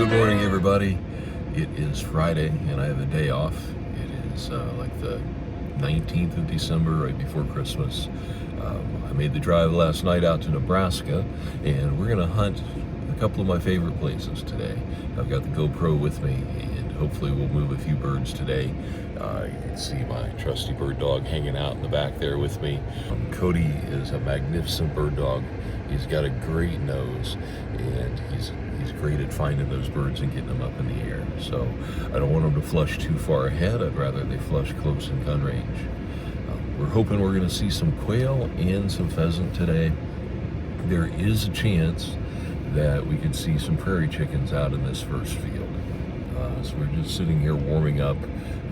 Good morning, everybody. It is Friday, and I have a day off. It is like the 19th of December, right before Christmas. I made the drive last night out to Nebraska, and we're going to hunt a couple of my favorite places today. I've got the GoPro with me, and hopefully we'll move a few birds today. You can see my trusty bird dog hanging out in the back there with me. Cody is a magnificent bird dog. He's got a great nose, and he's great at finding those birds and getting them up in the air. So I don't want them to flush too far ahead. I'd rather they flush close in gun range. We're hoping we're going to see some quail and some pheasant today. There is a chance that we could see some prairie chickens out in this first field. So we're just sitting here warming up.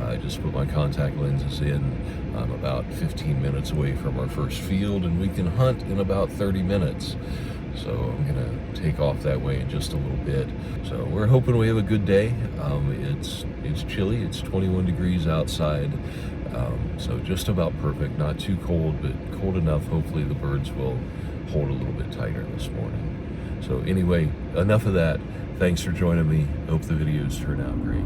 I just put my contact lenses in. I'm about 15 minutes away from our first field, and we can hunt in about 30 minutes. So I'm gonna take off that way in just a little bit. So we're hoping we have a good day. It's chilly. It's 21 degrees outside. So just about perfect. Not too cold, but cold enough. Hopefully the birds will hold a little bit tighter this morning. So anyway, enough of that. Thanks for joining me. Hope the videos turn out great.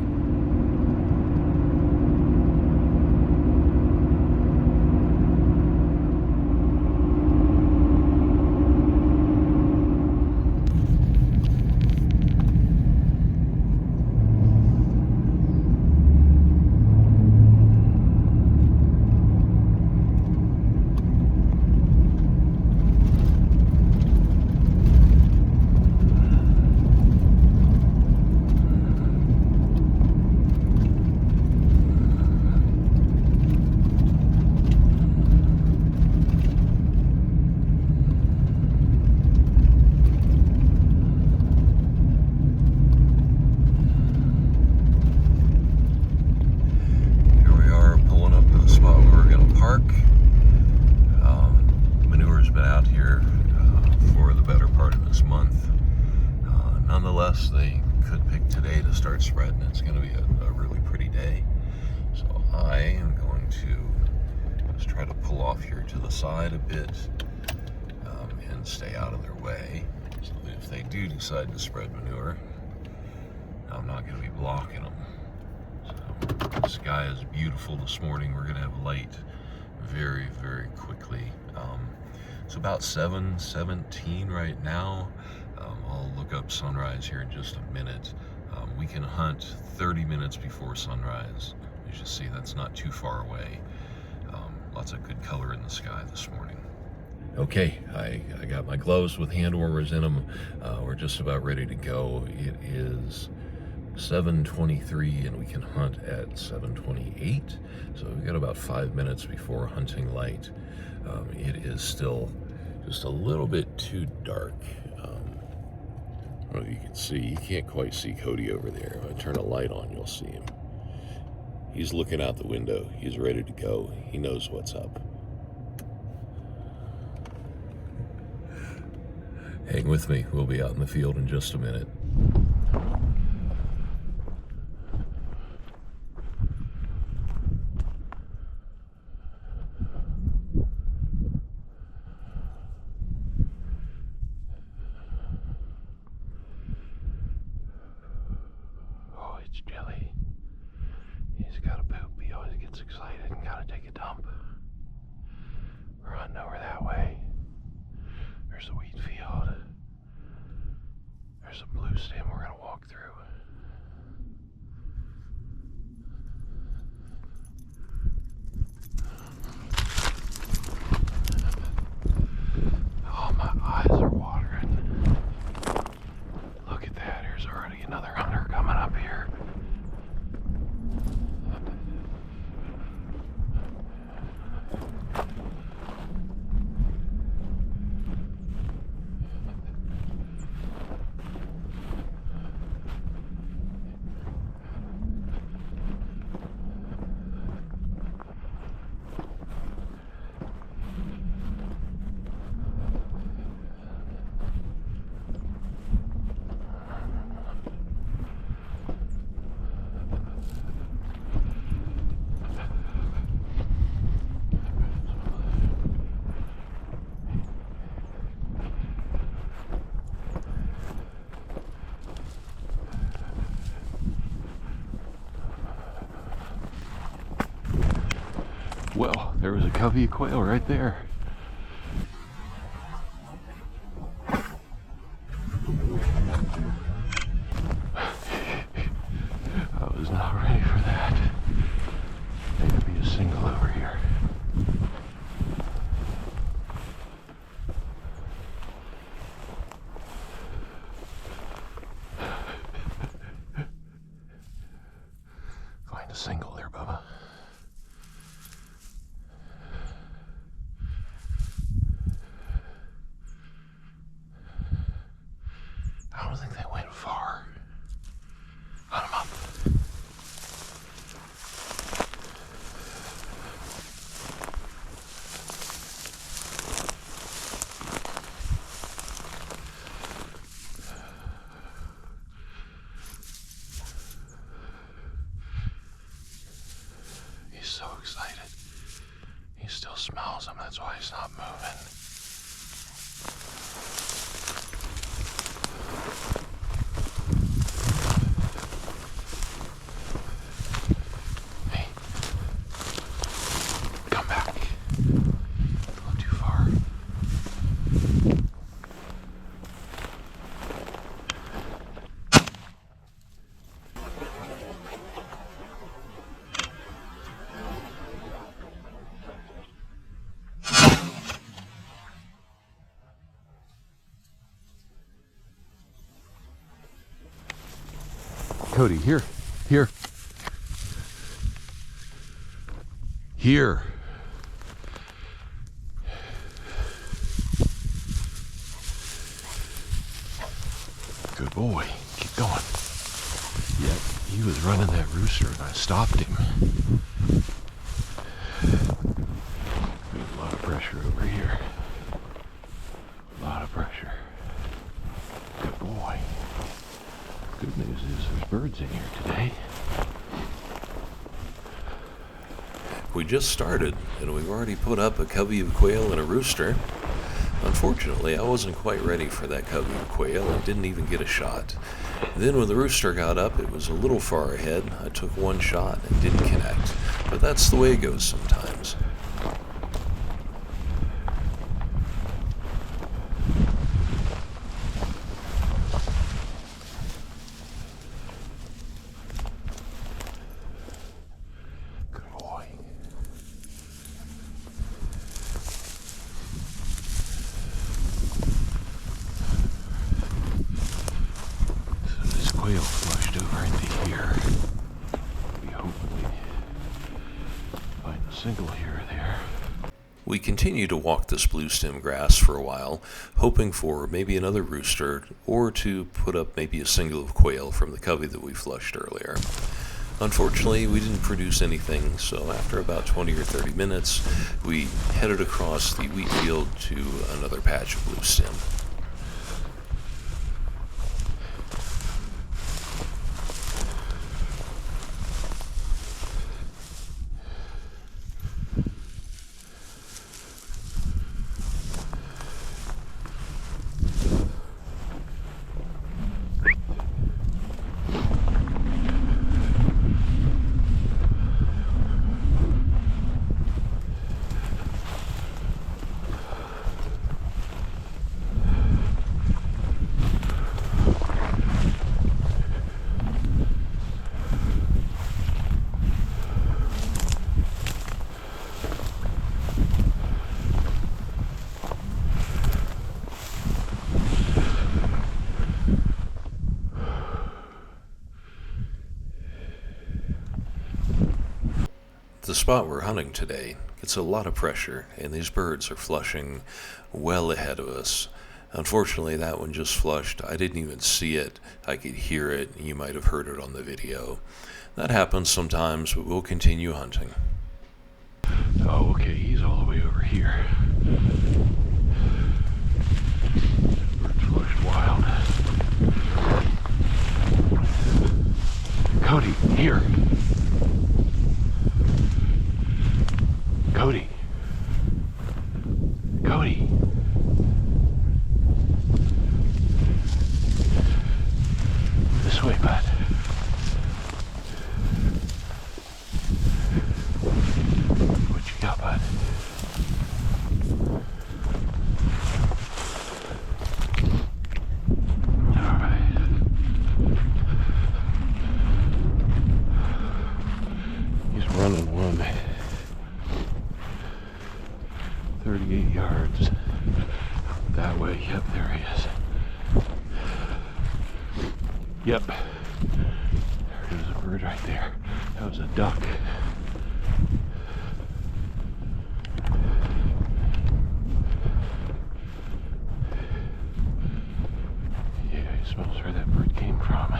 Manure's been out here for the better part of this month. Nonetheless, they could pick today to start spreading. It's going to be a really pretty day. So I am going to just try to pull off here to the side a bit and stay out of their way. So that if they do decide to spread manure, I'm not going to be blocking them. So the sky is beautiful this morning. We're going to have light very, very quickly. It's about 7:17 right now. I'll look up sunrise here in just a minute. We can hunt 30 minutes before sunrise. You should see that's not too far away. Lots of good color in the sky this morning. Okay, I got my gloves with hand warmers in them. We're just about ready to go. It is 7:23 and we can hunt at 7:28. So we've got about 5 minutes before hunting light. It is still just a little bit too dark. I don't know if you can see. You can't quite see Cody over there. If I turn a light on, you'll see him. He's looking out the window. He's ready to go. He knows what's up. Hang with me. We'll be out in the field in just a minute. It's Jelly. He's got a poop. He always gets excited and gotta take a dump. We're hunting over that way. There's a wheat field. There's a blue stem we're gonna walk through. Oh, my eyes are watering. Look at that. There's already another hunter coming up here. Well, there was a covey of quail right there. I was not ready for that. There could be a single over here. Find a single there, Bubba. I don't think they went far. Hunt them up. He's so excited. He still smells them, that's why he's not moving. Hey, come back. Don't go too far. Cody, here. Here. Good boy. Keep going. Yep, he was running that rooster and I stopped him. There's a lot of pressure over here. A lot of pressure. Good boy. Good news is there's birds in here today. We just started, and we've already put up a covey of quail and a rooster. Unfortunately, I wasn't quite ready for that covey of quail and didn't even get a shot. Then when the rooster got up, it was a little far ahead. I took one shot and didn't connect. But that's the way it goes sometimes. Quail flushed over into here. We hopefully find a single here or there. We continue to walk this blue stem grass for a while, hoping for maybe another rooster or to put up maybe a single of quail from the covey that we flushed earlier. Unfortunately, we didn't produce anything, so after about 20 or 30 minutes, we headed across the wheat field to another patch of blue stem. The spot we're hunting today gets a lot of pressure, and these birds are flushing well ahead of us. Unfortunately, that one just flushed. I didn't even see it. I could hear it. You might have heard it on the video. That happens sometimes, but we'll continue hunting. Oh, okay, he's all the way over here. Birds flushed wild. Cody, here. Cody. Cody. This way, bud. What you got? 38 yards. That way, yep, there he is. Yep. There's a bird right there. That was a duck. Yeah, he smells where that bird came from.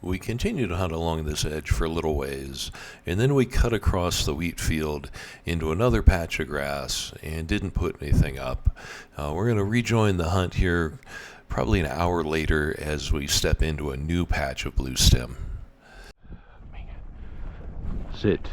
We continued to hunt along this edge for a little ways, and then we cut across the wheat field into another patch of grass and didn't put anything up. We're going to rejoin the hunt here probably an hour later as we step into a new patch of blue stem. Sit.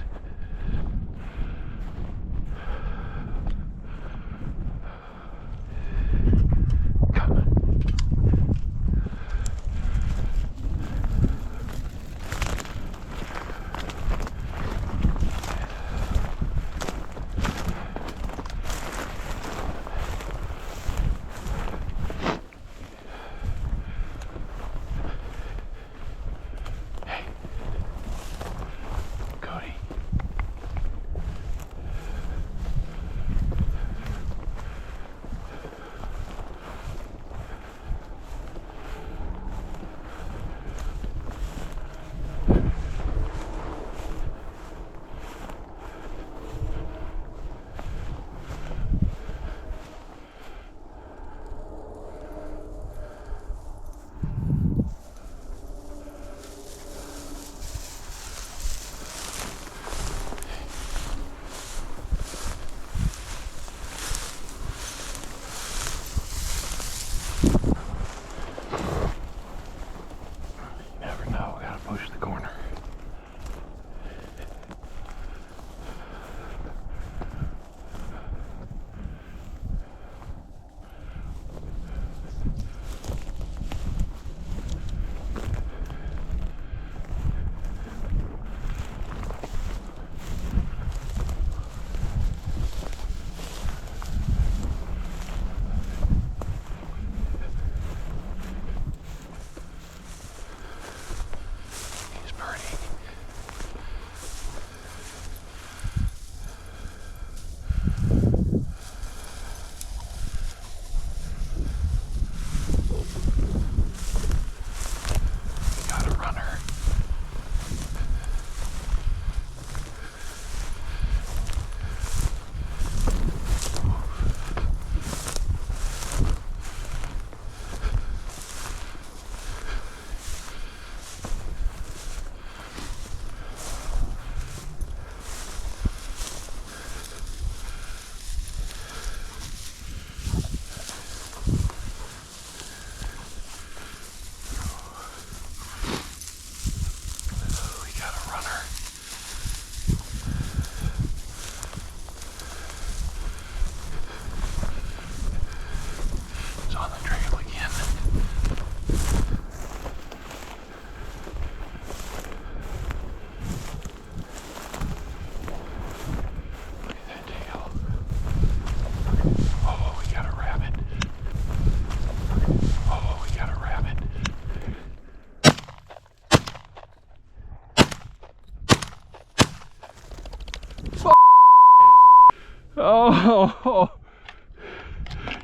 Oh,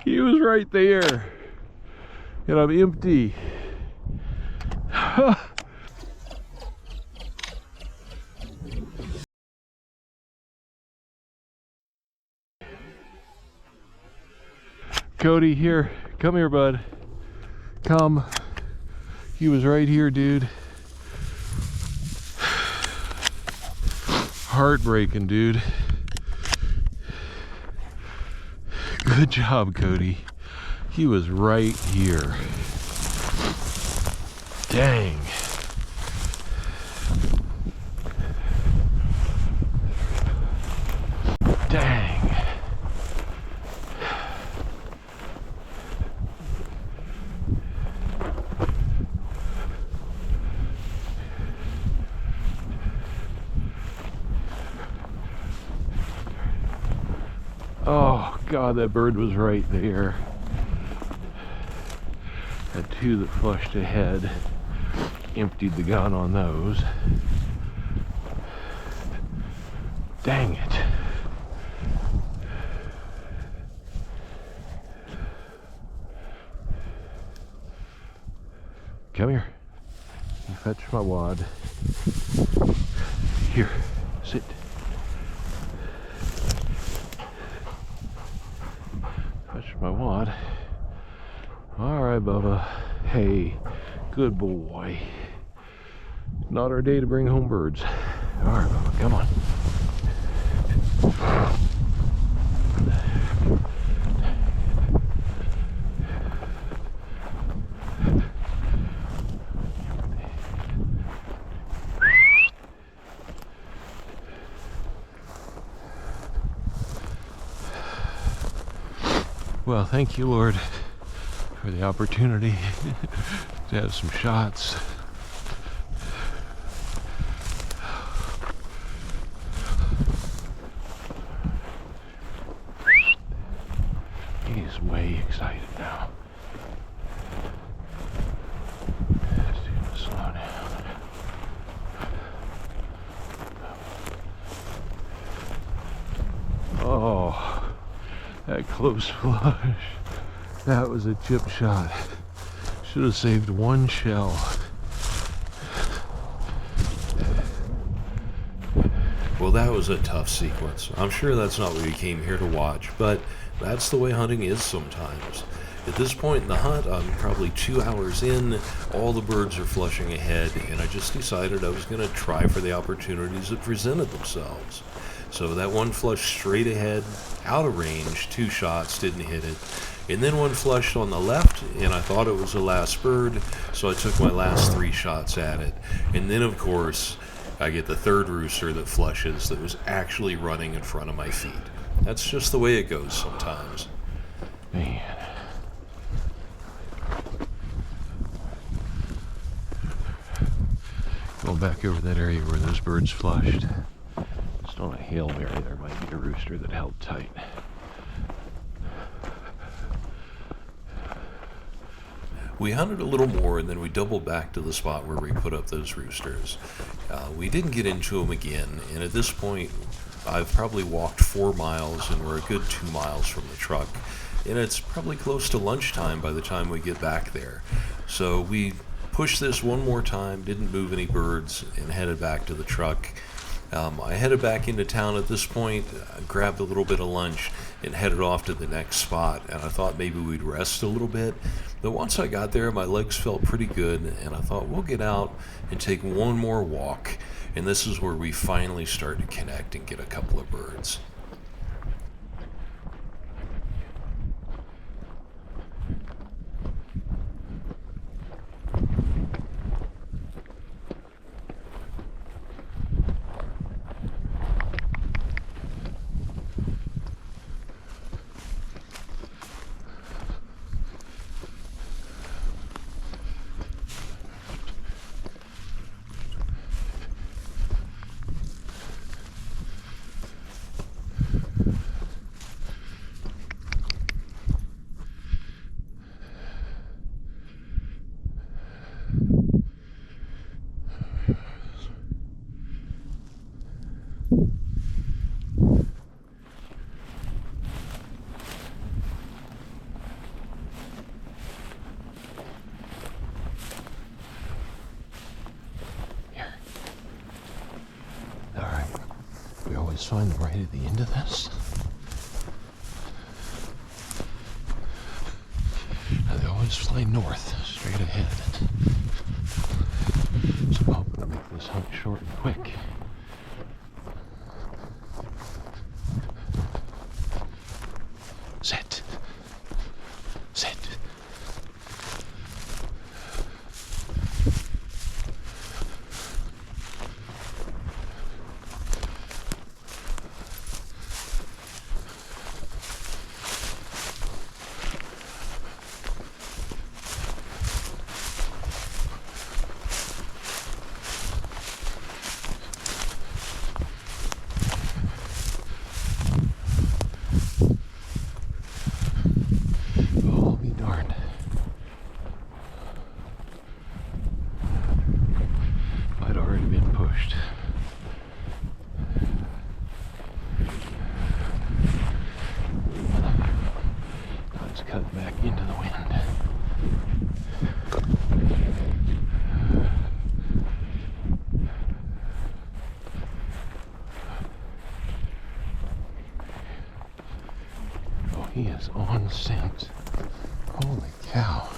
he was right there, and I'm empty. Cody, here, come here, bud. Come. He was right here, dude. Heartbreaking, dude. Good job, Cody. He was right here. Dang. Dang. Oh God, that bird was right there. Had two that flushed ahead. Emptied the gun on those. Dang it. Come here. You fetch my wad. Here, sit. Fetch my wad. All right, Bubba. Hey, good boy. Not our day to bring home birds. All right, Bubba, come on. Well, thank you, Lord, for the opportunity to have some shots. He's way excited now. Just gonna slow down. Oh, that close flush. That was a chip shot. Should have saved one shell. Well, that was a tough sequence. I'm sure that's not what you came here to watch, but that's the way hunting is sometimes. At this point in the hunt, I'm probably 2 hours in, all the birds are flushing ahead, and I just decided I was going to try for the opportunities that presented themselves. So that one flushed straight ahead, out of range, 2 shots, didn't hit it. And then one flushed on the left, and I thought it was the last bird, so I took my last 3 shots at it. And then, of course, I get the third rooster that flushes that was actually running in front of my feet. That's just the way it goes sometimes. Man. Going back over that area where those birds flushed. Just on a Hail Mary, there might be a rooster that held tight. We hunted a little more, and then we doubled back to the spot where we put up those roosters. We didn't get into them again, and at this point, I've probably walked 4 miles, and we're a good 2 miles from the truck, and it's probably close to lunchtime by the time we get back there. So we pushed this one more time, didn't move any birds, and headed back to the truck. I headed back into town at this point, grabbed a little bit of lunch, and headed off to the next spot, and I thought maybe we'd rest a little bit. But once I got there, my legs felt pretty good, and I thought we'll get out and take one more walk, and this is where we finally start to connect and get a couple of birds. Find them right at the end of this. Now they always fly north, straight ahead. So I'm hoping to make this hunt short and quick. Sit. Sit. He is on scent. Holy cow.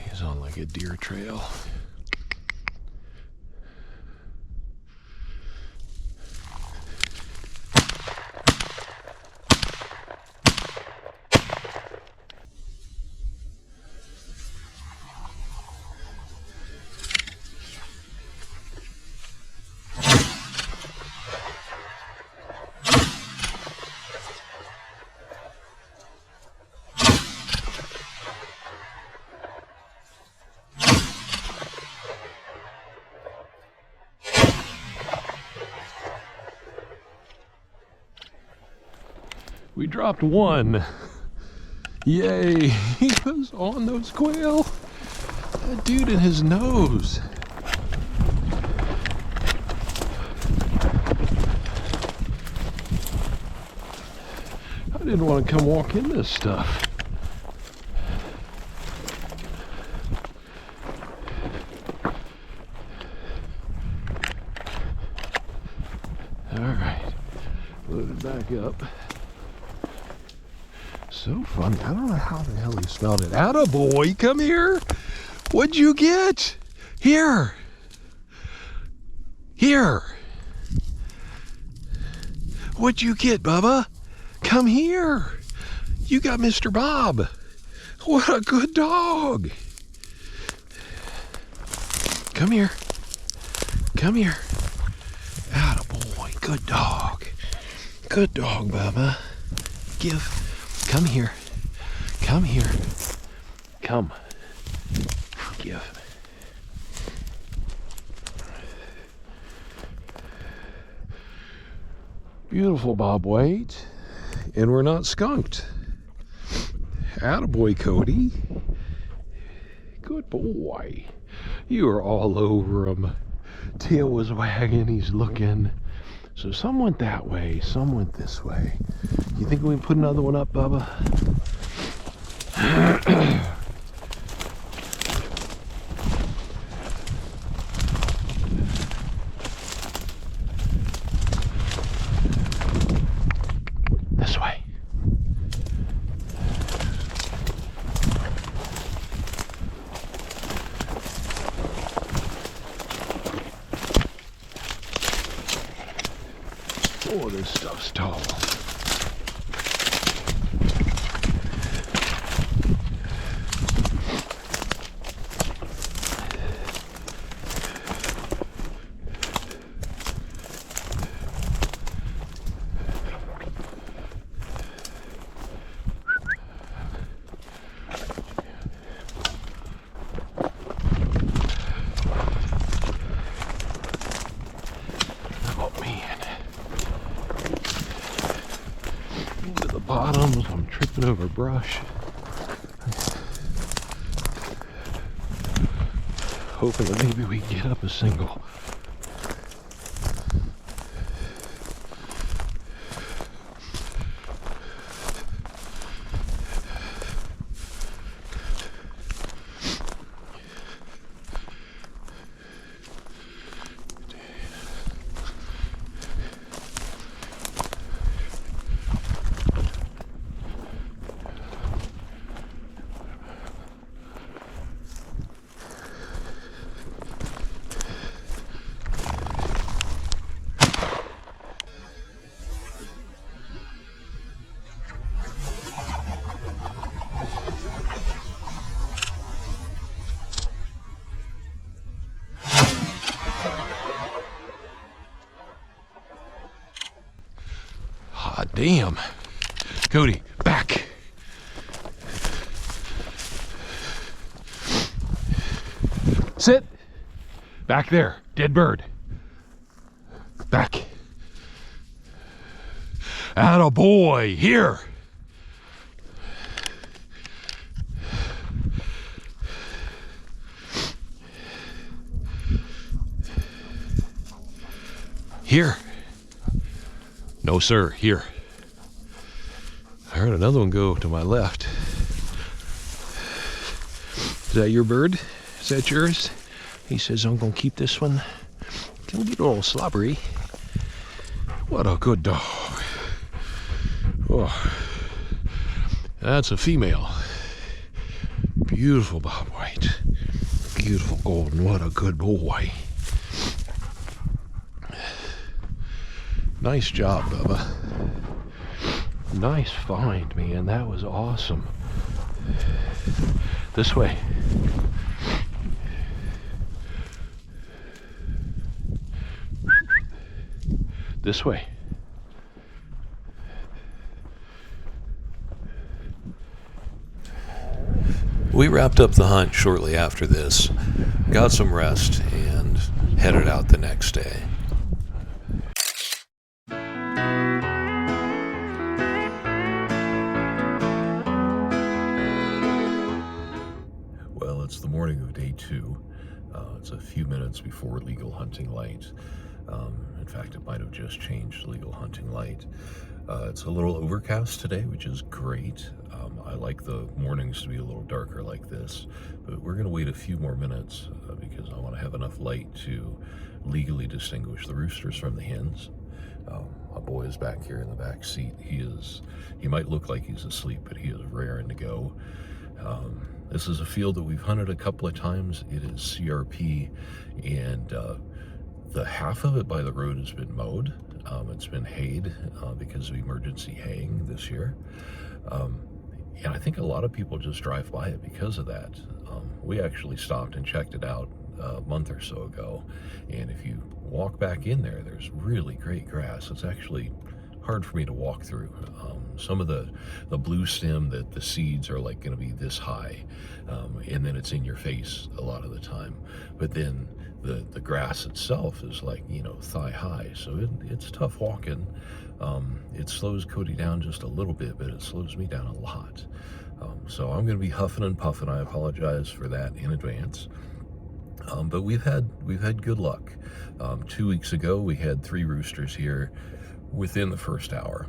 He's on like a deer trail. We dropped one. Yay, he was on those quail. That dude in his nose. I didn't want to come walk in this stuff. All right, load it back up. So funny. I don't know how the hell he smelled it. Attaboy, come here. What'd you get? Here. Here. What'd you get, Bubba? Come here. You got Mr. Bob. What a good dog. Come here. Come here. Attaboy, good dog. Good dog, Bubba. Give. Come here. Come here. Come. Give. Beautiful Bob White. And we're not skunked. Attaboy, Cody. Good boy. You are all over him. Tail was wagging. He's looking. So some went that way. Some went this way. You think we can put another one up, Bubba? This way. Oh, this stuff's tall. Bottoms, I'm tripping over brush. Hoping that maybe we can get up a single. Hot damn. Cody, back. Sit. Back there. Dead bird. Back. Attaboy. Here. Here. No, sir. Here. heard another one go to my left. Is that your bird? Is that yours? He says, I'm going to keep this one. Don't get all slobbery. What a good dog. Oh, that's a female. Beautiful bob white. Beautiful golden. What a good boy. Nice job, Bubba. Nice find, man. That was awesome. This way. This way. We wrapped up the hunt shortly after this, got some rest, and headed out the next day. Well, it's the morning of day 2. It's a few minutes before legal hunting light. In fact, it might have just changed legal hunting light. It's a little overcast today, which is great. I like the mornings to be a little darker like this, but we're going to wait a few more minutes because I want to have enough light to legally distinguish the roosters from the hens. My boy is back here in the back seat. He might look like he's asleep, but he is raring to go. This is a field that we've hunted a couple of times. It is CRP, and the half of it by the road has been mowed. It's been hayed because of emergency haying this year. And I think a lot of people just drive by it because of that. We actually stopped and checked it out a month or so ago. And if you walk back in there, there's really great grass. It's actually hard for me to walk through. Some of the blue stem, that the seeds are like going to be this high, and then it's in your face a lot of the time. But then the grass itself is like, thigh high, so it's tough walking. It slows Cody down just a little bit, but it slows me down a lot. So I'm going to be huffing and puffing. I apologize for that in advance. But we've had good luck. 2 weeks ago, we had 3 roosters here within the first hour.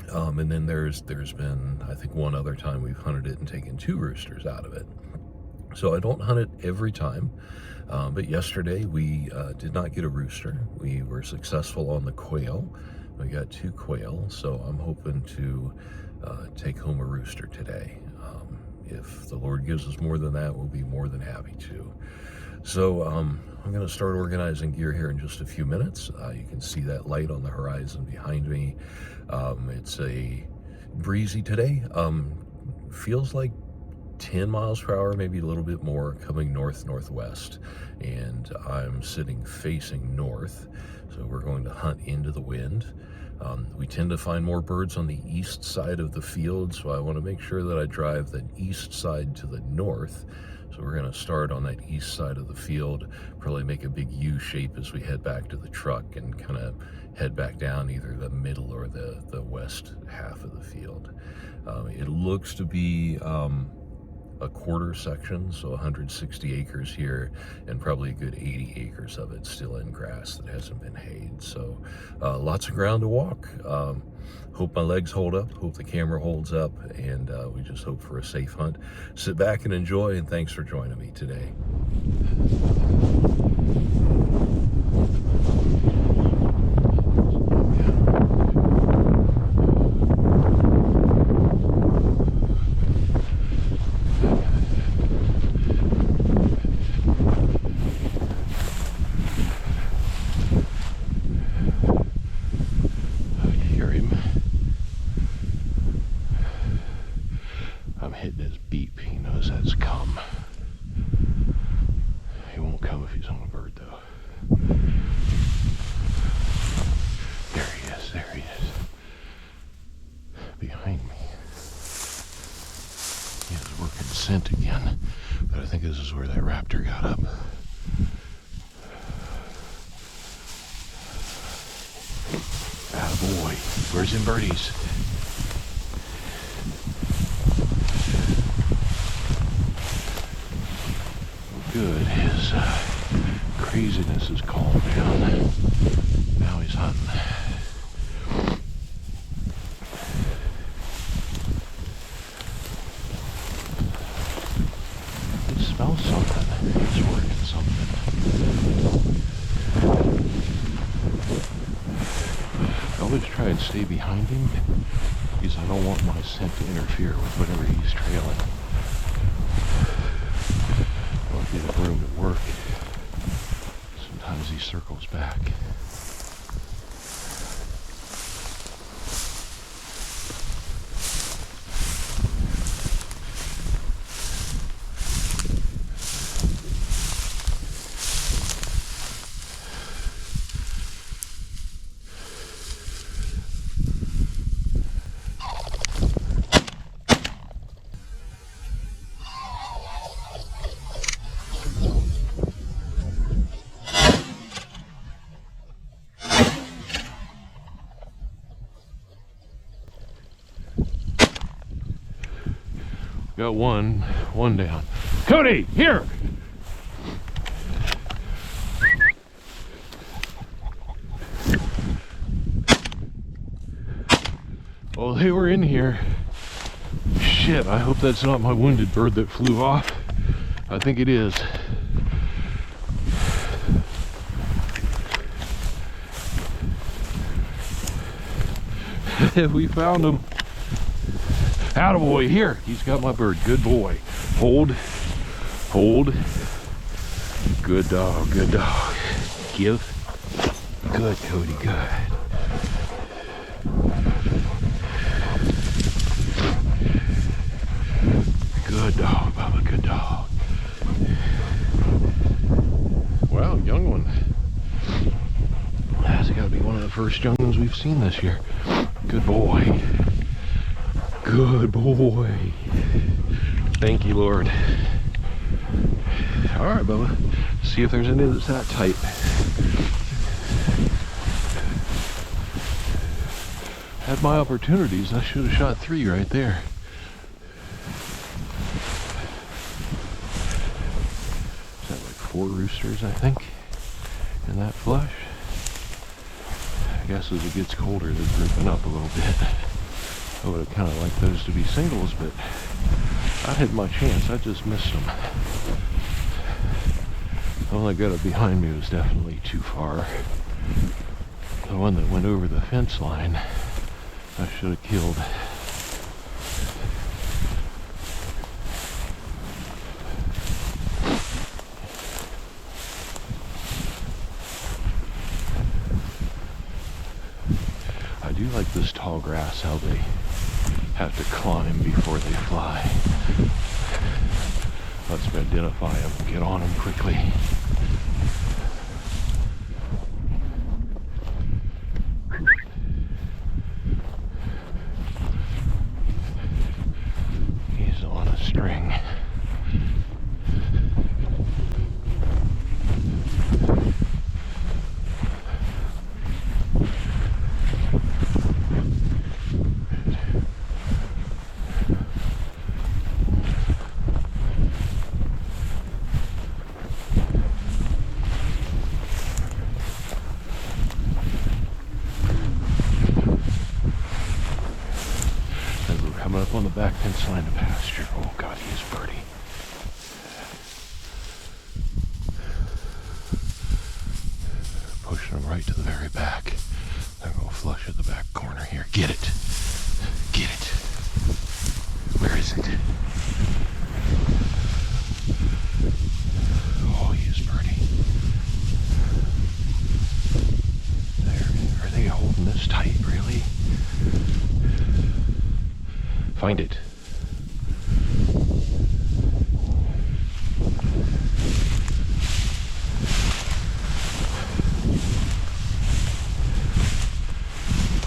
And then there's been, I think, one other time we've hunted it and taken 2 roosters out of it. So I don't hunt it every time. But yesterday we did not get a rooster. We were successful on the quail. We got 2 quail, so I'm hoping to take home a rooster today. If the Lord gives us more than that, we'll be more than happy to. So I'm going to start organizing gear here in just a few minutes. You can see that light on the horizon behind me. It's a breezy today. Feels like 10 miles per hour, maybe a little bit more, coming north-northwest. And I'm sitting facing north, so we're going to hunt into the wind. We tend to find more birds on the east side of the field, so I want to make sure that I drive the east side to the north. So we're going to start on that east side of the field, probably make a big U shape as we head back to the truck and kind of head back down either the middle or the west half of the field. It looks to be a quarter section, so 160 acres here, and probably a good 80 acres of it still in grass that hasn't been hayed. So lots of ground to walk. Hope my legs hold up, hope the camera holds up, and we just hope for a safe hunt. Sit back and enjoy, and thanks for joining me today. I'm hitting his beep. He knows that's come. He won't come if he's on a bird, though. There he is. There he is. Behind me. He is working scent again. But I think this is where that raptor got up. Attaboy. Where's them birdies? Good. His craziness has calmed down. Now he's hunting. Well, something. He's working something. I always try and stay behind him because I don't want my scent to interfere with whatever he's trailing. I want to give him room to work. Sometimes he circles back. Got one down. Cody, here! Oh, they were in here. Shit, I hope that's not my wounded bird that flew off. I think it is. We found him. Attaboy, here. He's got my bird. Good boy. Hold. Hold. Good dog. Good dog. Give. Good, Cody. Good. Good dog, Bubba. Good dog. Wow, young one. That's got to be one of the first young ones we've seen this year. Good boy. Good boy. Thank you, Lord. All right, Bubba. See if there's any that's that tight. Had my opportunities. I should have shot 3 right there. Is that like 4 roosters, I think, in that flush? I guess as it gets colder, they're drooping up a little bit. I would have kind of liked those to be singles, but I had my chance. I just missed them. The one that got it behind me was definitely too far. The one that went over the fence line, I should have killed. I do like this tall grass, how they have to climb before they fly. Let's identify them, get on them quickly. He's on a string. Coming up on the back fence line of pasture. Oh God, he is pretty. Pushing him right to the very back. I'm gonna flush at the back corner here. Get it. Get it. Where is it? Oh, he is pretty. There. Are they holding this tight, really? Find it.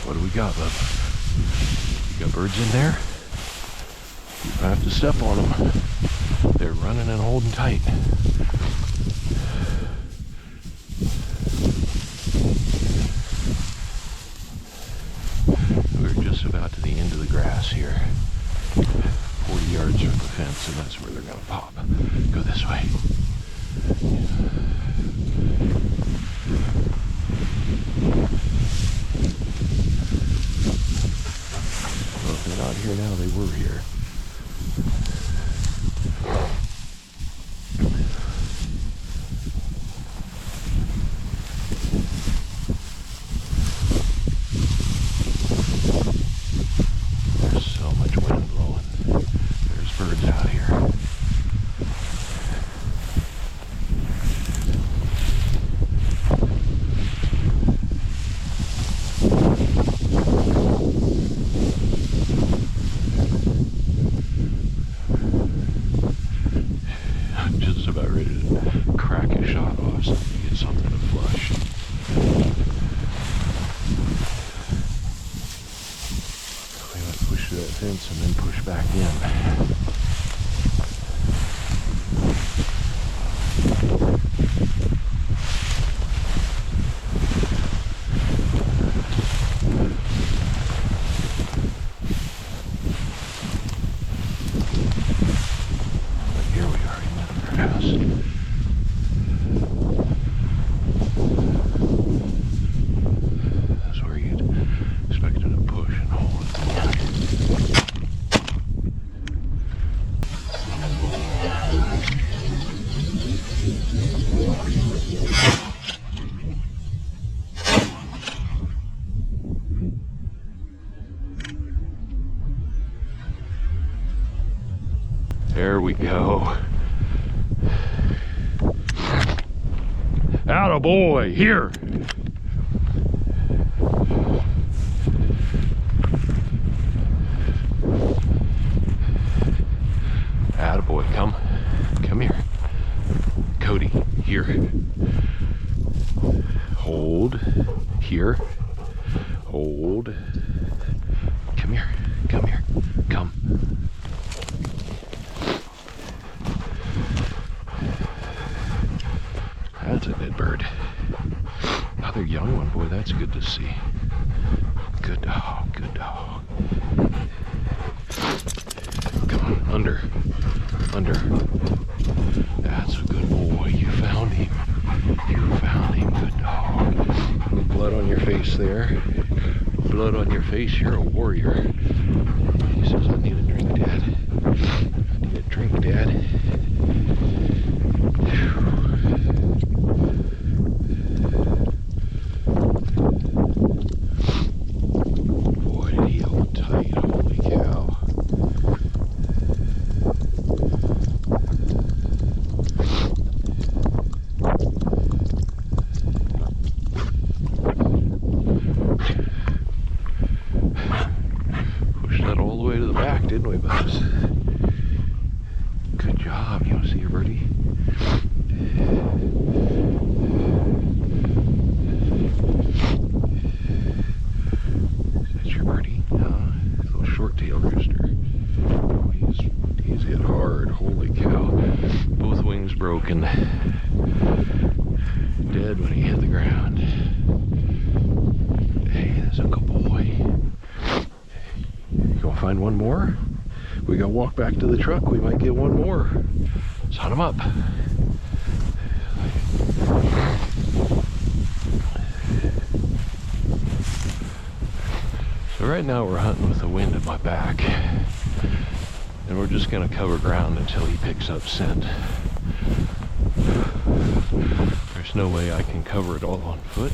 What do we got, bub? You got birds in there? You don't have to step on them. They're running and holding tight. We're just about to the end of the grass here. 40 yards from the fence, and that's where they're going to pop. Go this way. Well, if they're not here now, they were here. just about ready to crack a shot off so we get something to flush. We might push through that fence and then push back in. There we go. Attaboy, here. Attaboy, come here. Cody, here. Hold, here. Hold. Come here, come. That's a good bird. Another young one, boy, that's good to see. Good dog, good dog. Come on, under. That's a good boy, you found him. Good dog. Blood on your face there. Blood on your face, you're a warrior. He says, I need a drink, Dad. I need a drink, Dad. Boy, did he hold tight, holy cow. Pushed that all the way to the back, didn't we, Buzz? Good job. You want to see your birdie? Is that your birdie? Little short-tailed rooster. Oh, he's hit hard. Holy cow. Both wings broken. Dead when he hit the ground. Hey, there's a good boy. You gonna find one more? We gotta walk back to the truck. We might get one more. Let's hunt him up. So right now we're hunting with the wind at my back. And we're just gonna cover ground until he picks up scent. There's no way I can cover it all on foot.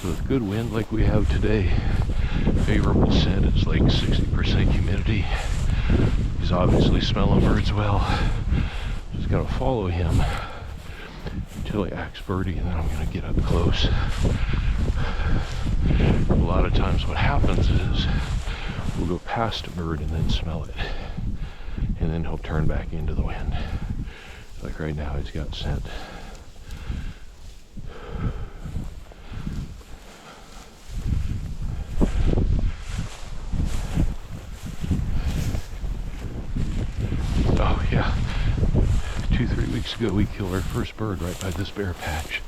So with good wind like we have today, favorable scent, it's like 60% humidity. He's obviously smelling birds well. Just gotta follow him until he acts birdie, and then I'm gonna get up close. A lot of times what happens is we'll go past a bird and then smell it, and then he'll turn back into the wind. Like right now, he's got scent. Oh yeah, 2-3 weeks ago we killed our first bird right by this bear patch.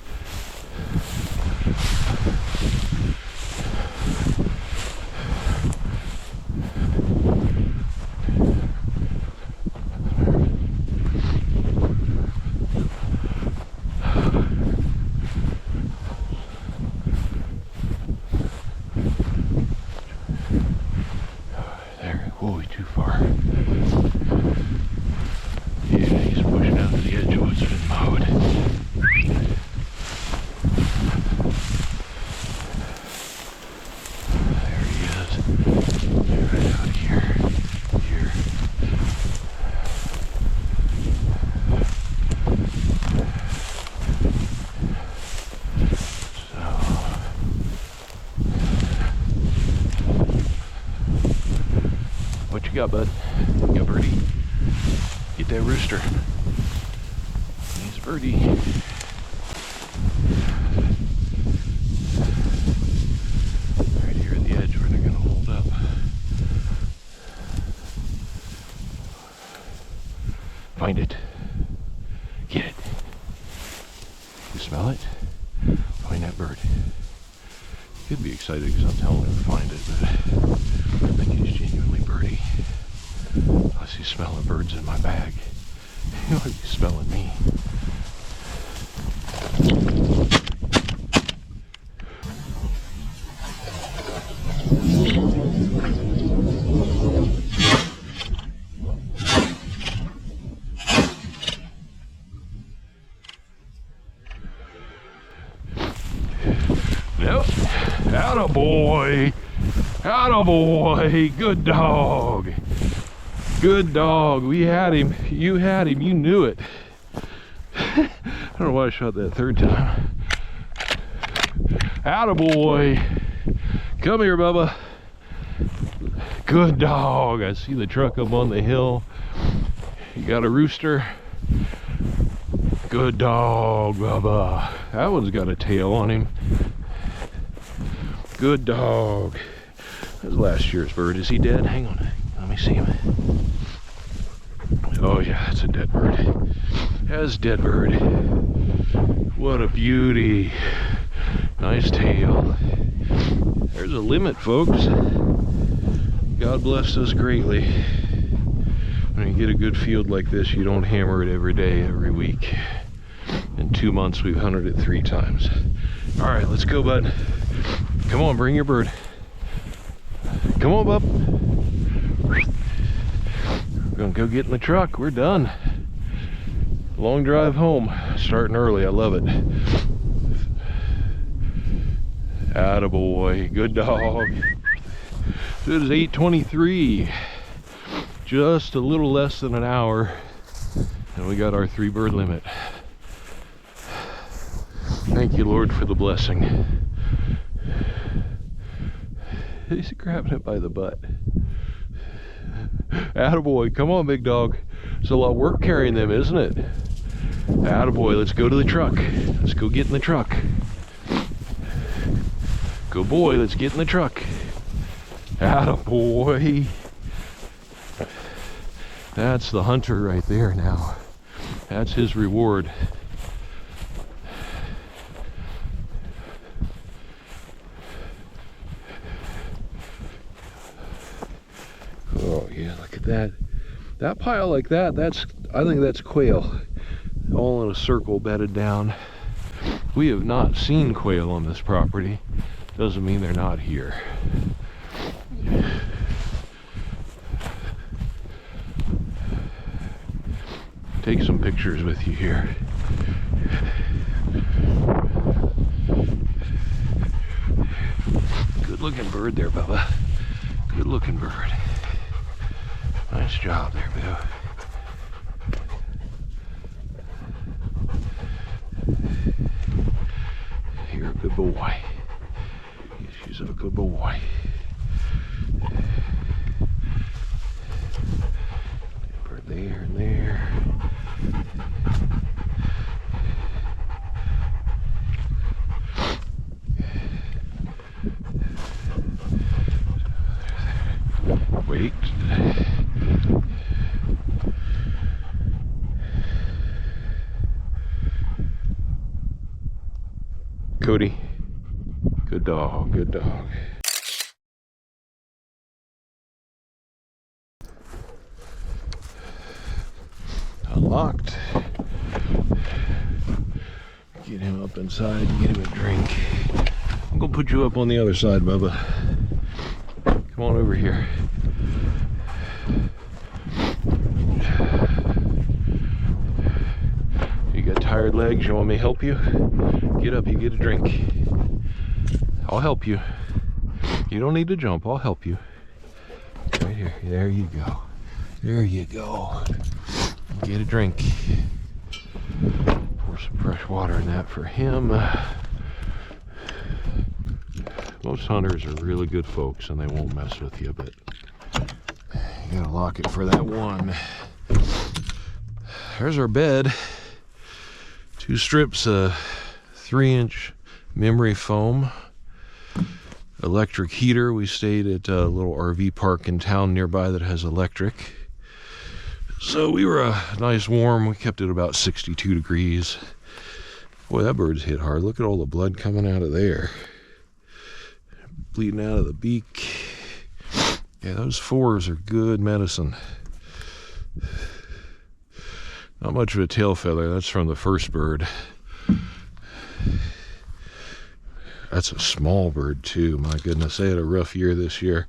There, whoa, too far. Yeah, he's pushing out to the edge of what's been mowed. There he is. Right out here. Here. What you got, bud? You got birdie? Get that rooster. Birdie. Right here at the edge where they're going to hold up. Find it. Get it. You smell it? Find that bird. He'd be excited because I'm telling him to find it, but I think he's genuinely birdie. Unless he's smelling birds in my bag. He might be smelling me. Nope. Attaboy. Attaboy. Good dog. Good dog. We had him. You had him. You knew it. I don't know why I shot that third time. Attaboy. Come here, Bubba. Good dog. I see the truck up on the hill. You got a rooster. Good dog, Bubba. That one's got a tail on him. Good dog. That's last year's bird. Is he dead? Hang on. Let me see him. Oh yeah, that's a dead bird. That's a dead bird. What a beauty. Nice tail. There's a limit, folks. God bless us greatly. When you get a good field like this, you don't hammer it every day, every week. In 2 months, we've hunted it 3 times. All right, let's go, bud. Come on, bring your bird. Come on, bub. We're gonna go get in the truck. We're done. Long drive home. Starting early. I love it. Attaboy. Good dog. It is 8:23. Just a little less than an hour. And we got our 3 bird limit. Thank you, Lord, for the blessing. He's grabbing it by the butt. Attaboy, come on, big dog. It's a lot of work carrying them, isn't it? Attaboy, let's go to the truck. Let's go get in the truck. Good boy, let's get in the truck. Attaboy. That's the hunter right there now. That's his reward. Oh yeah, look at that. That pile like that, I think that's quail. All in a circle bedded down. We have not seen quail on this property. Doesn't mean they're not here. Take some pictures with you here. Good looking bird there, Bubba. Good looking bird. Nice job there, Boo. You're a good boy. She's a good boy. Bird there and there. Wait. Cody, good dog, good dog. Unlocked. Get him up inside and get him a drink. I'm gonna put you up on the other side, Bubba. Come on over here. You got tired legs? You want me to help you? Get up, you get a drink. I'll help you. You don't need to jump, I'll help you. Right here, there you go. There you go. Get a drink. Pour some fresh water in that for him. Most hunters are really good folks and they won't mess with you, but you gotta lock it for that one. There's our bed. 2 strips of 3-inch memory foam, electric heater. We stayed at a little RV park in town nearby that has electric. So we were nice warm. We kept it about 62 degrees. Boy, that bird's hit hard. Look at all the blood coming out of there. Bleeding out of the beak. Yeah, those 4s are good medicine. Not much of a tail feather. That's from the first bird. That's a small bird too. My goodness, they had a rough year this year.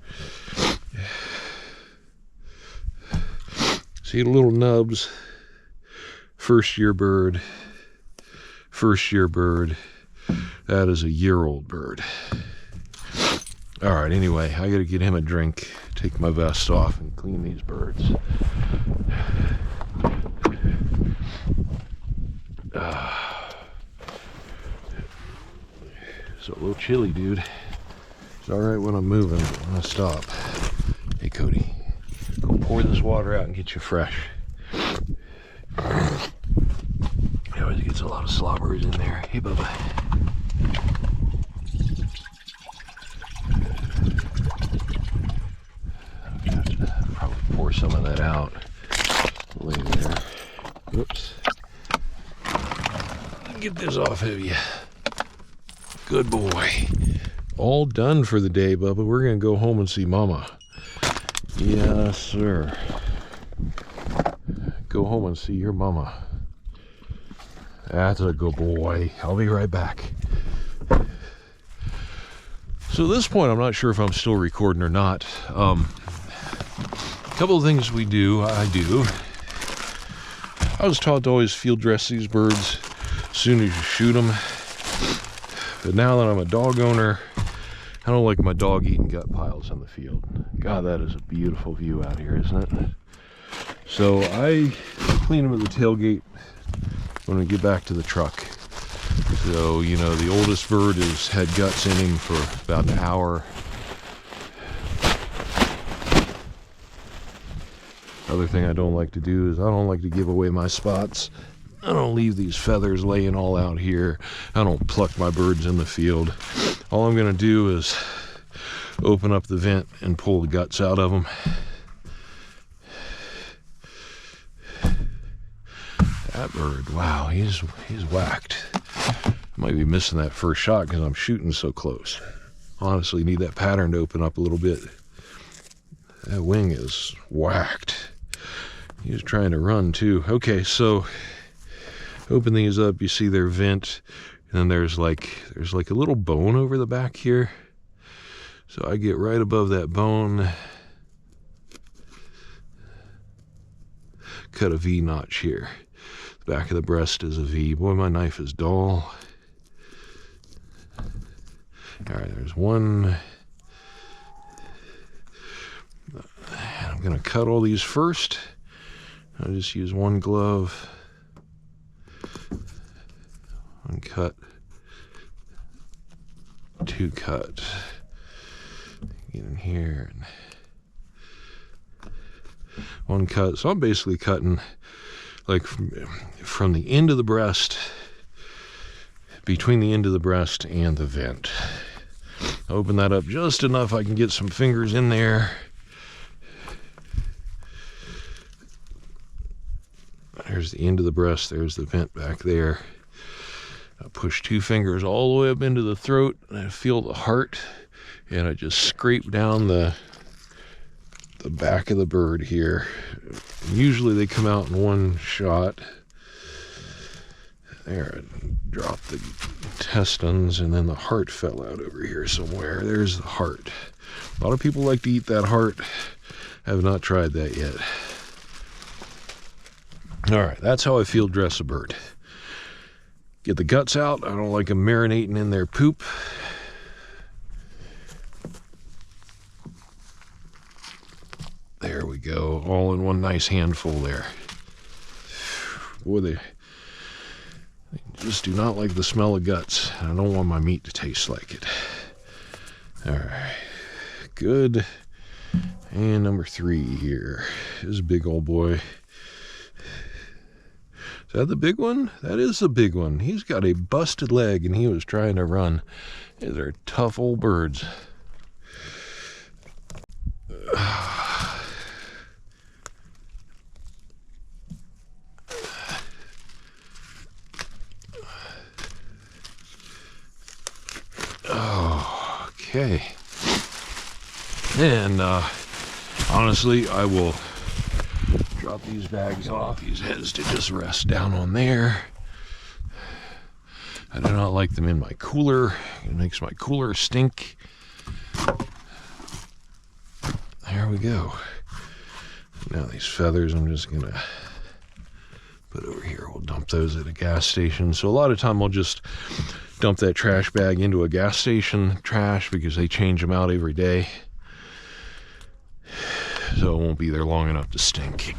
See the little nubs. First year bird. First year bird. That is a year-old bird. All right, anyway, I got to get him a drink, take my vest off, and clean these birds. So a little chilly, dude. It's all right when I'm moving, but when I stop. Hey, Cody, go pour this water out and get you fresh. He always gets a lot of slobbers in there. Hey, Bubba. Probably pour some of that out. Lay there. Oops. Get this off of you. Good boy. All done for the day, Bubba. We're gonna go home and see Mama. Yes, sir. Go home and see your Mama. That's a good boy. I'll be right back. So at this point, I'm not sure if I'm still recording or not. A couple of things I do. I was taught to always field dress these birds as soon as you shoot them. But now that I'm a dog owner, I don't like my dog eating gut piles in the field. God, that is a beautiful view out here, isn't it? So I clean them at the tailgate when we get back to the truck. So, you know, the oldest bird has had guts in him for about an hour. Other thing I don't like to do is I don't like to give away my spots. I don't leave these feathers laying all out here. I don't pluck my birds in the field. All I'm gonna do is open up the vent and pull the guts out of them. That bird, wow, he's whacked. Might be missing that first shot because I'm shooting so close. Honestly, need that pattern to open up a little bit. That wing is whacked. He was trying to run too. Okay, so open these up. You see their vent, and then there's like a little bone over the back here. So I get right above that bone, cut a V notch here. The back of the breast is a V. Boy, my knife is dull. All right, there's one. I'm gonna cut all these first. I'll just use one glove. One cut. Two cut. Get in here. And one cut. So I'm basically cutting like from the end of the breast, between the end of the breast and the vent. Open that up just enough I can get some fingers in there. There's the end of the breast, there's the vent back there. I push 2 fingers all the way up into the throat, and I feel the heart, and I just scrape down the back of the bird here. Usually they come out in one shot. There, I dropped the intestines, and then the heart fell out over here somewhere. There's the heart. A lot of people like to eat that heart. I have not tried that yet. All right, that's how I field dress a bird. Get the guts out. I don't like them marinating in their poop. There we go, all in one nice handful there. Boy, they just do not like the smell of guts. I don't want my meat to taste like it. All right, good. And number 3 here. This is a big old boy. that the big one? That is the big one. He's got a busted leg and he was trying to run. These are tough old birds. Okay. And honestly, I will drop these bags off. These heads to just rest down on there. I do not like them in my cooler. It makes my cooler stink. There we go. Now these feathers I'm just gonna put over here. We'll dump those at a gas station. So a lot of time I'll just dump that trash bag into a gas station trash because they change them out every day. So it won't be there long enough to stink.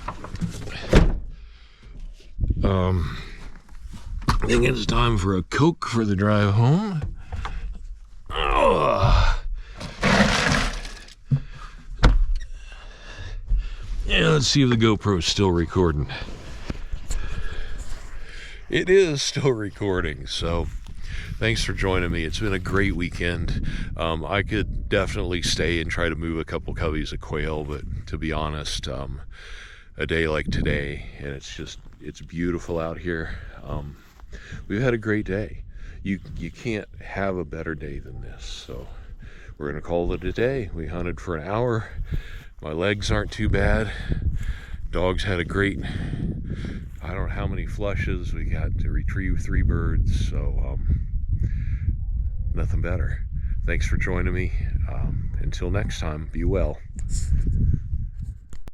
I think it's time for a Coke for the drive home. Yeah, let's see if the GoPro's still recording. It is still recording, so thanks for joining me. It's been a great weekend. I could definitely stay and try to move a couple coveys of quail, but to be honest, a day like today, and it's beautiful out here. We've had a great day. You can't have a better day than this, so we're gonna call it a day. We hunted for an hour. My legs aren't too bad. Dogs had a great, I don't know how many flushes. We got to retrieve 3 birds, so nothing better. Thanks for joining me. Until next time, be well.